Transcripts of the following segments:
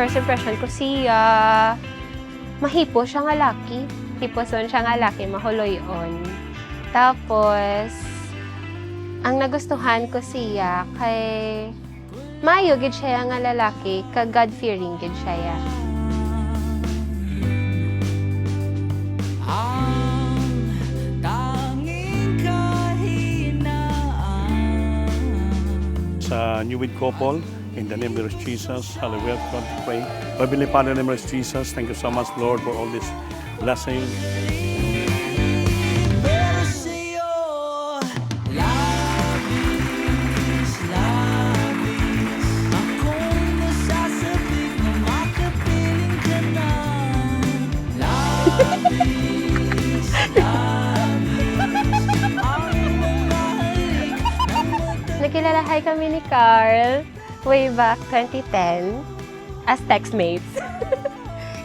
first impression ko siya, mahipo siya nga laki. Hiposon siya nga laki, mahuloy-on. Tapos, ang nagustuhan ko siya kay maayo gid siya nga lalaki, ka God-fearing gid siya. Sa newid couple, in the name of Jesus, hallelujah, God pray. Heavenly Father, in the name of Jesus, thank you so much, Lord, for all this blessing. Nakilalahay kami ni Carl way back 2010 as textmates.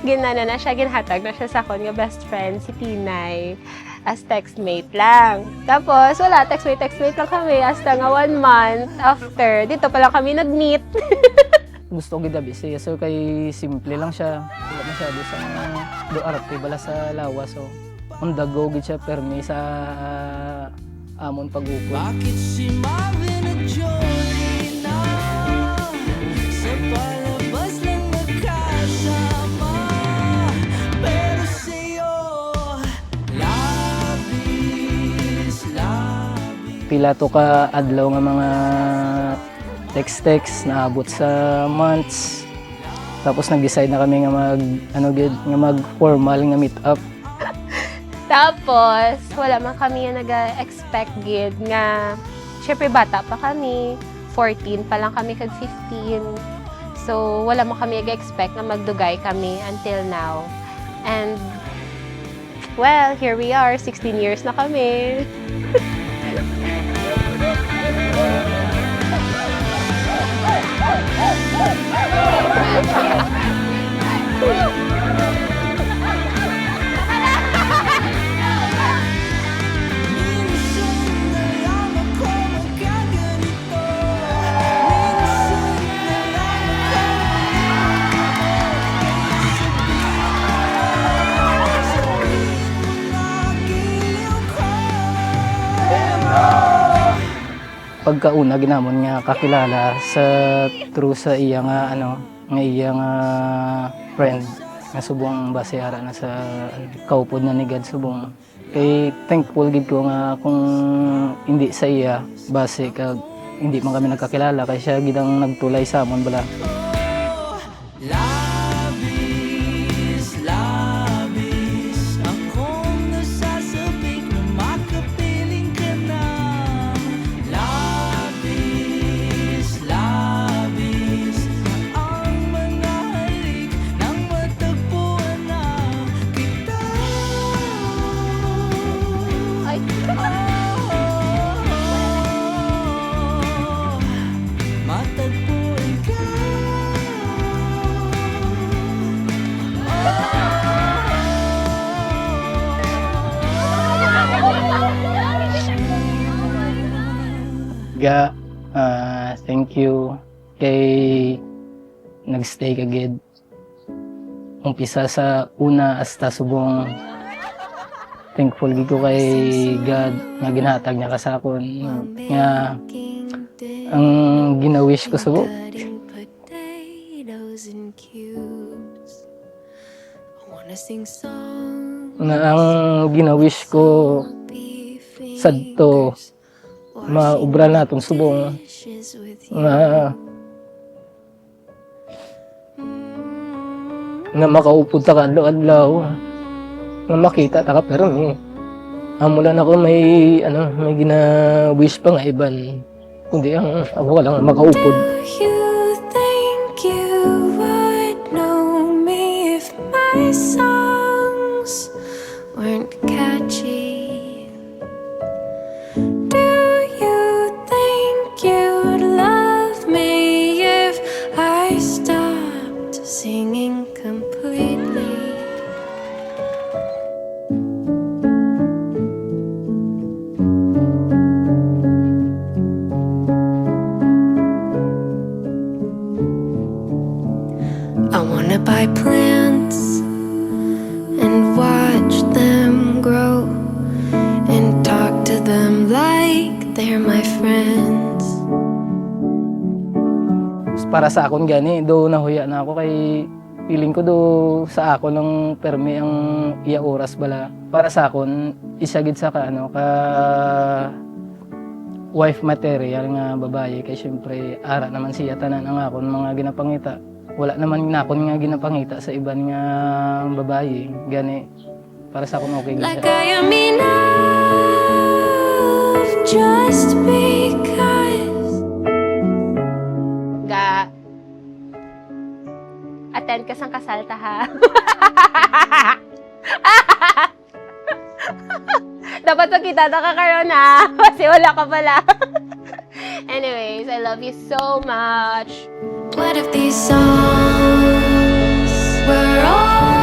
Ginana na siya, ginhatag na siya sa akon nga best friend, si Tinay, as textmate lang. Tapos, wala, textmate lang kami hasta nga 1 month after. Dito pa lang kami nag-meet. Gusto ko gidabi siya, so kay simple lang siya. Wala masyado sa doarte bala sa lawas. So, on the go gid siya permi sa amon pag-upod. Bakit si Marvin at Joy na sa palabas lang magkasama, pero sa'yo labis. Pila to ka adlaw nga mga text naabot sa months. Tapos nag-decide na kami nga mag formal nga meet up. Tapos, wala man kami nga nag-expect gid nga, syempre bata pa kami, 14 pa lang kami kag 15. So, wala man kami nag-expect na magdugay kami until now. And, well, here we are, 16 years na kami. Pagkauna ginamon nga kakilala sa true sa iya nga nga iya nga friend nga subong basehara na sa kaupod na ni God subong kay thankful gid ko nga kung hindi sa iya base kag hindi man kami nagkakilala kay siya gid ang nagtulay sa amon bala. Ga, thank you kay nagstay ka gid. Umpisa sa una hasta subong thankful gid ko kay God nga ginhatag niya ka sa akon nga ang gina-wish ko subo nga ang gina-wish ko sadto maubra natong subong nga makaupod ta kadlaw-adlaw nga makita ta ka pero amo lang ako may may gina-wish pa nga iban kundi ang ako ka lang makaupod. You think you would know me if my songs weren't catchy? para sa akon gani, do nahuya na ako kay feeling ko do sa ako lang permi ang iya oras bala. Para sa akon, isagid sa ka ano ka wife material nga babae kay syempre ara naman siya tanan ang akon mga ginapangita. Wala naman nakon nga ginapangita sa iban nga babae gani. Para sa akon okay Like gid. I am enough just because. Ga attend ka sang kasal ta ha. Dapat magkita na ka karon ha. Kasi wala ka pala. Anyways, I love you so much. What if these songs were all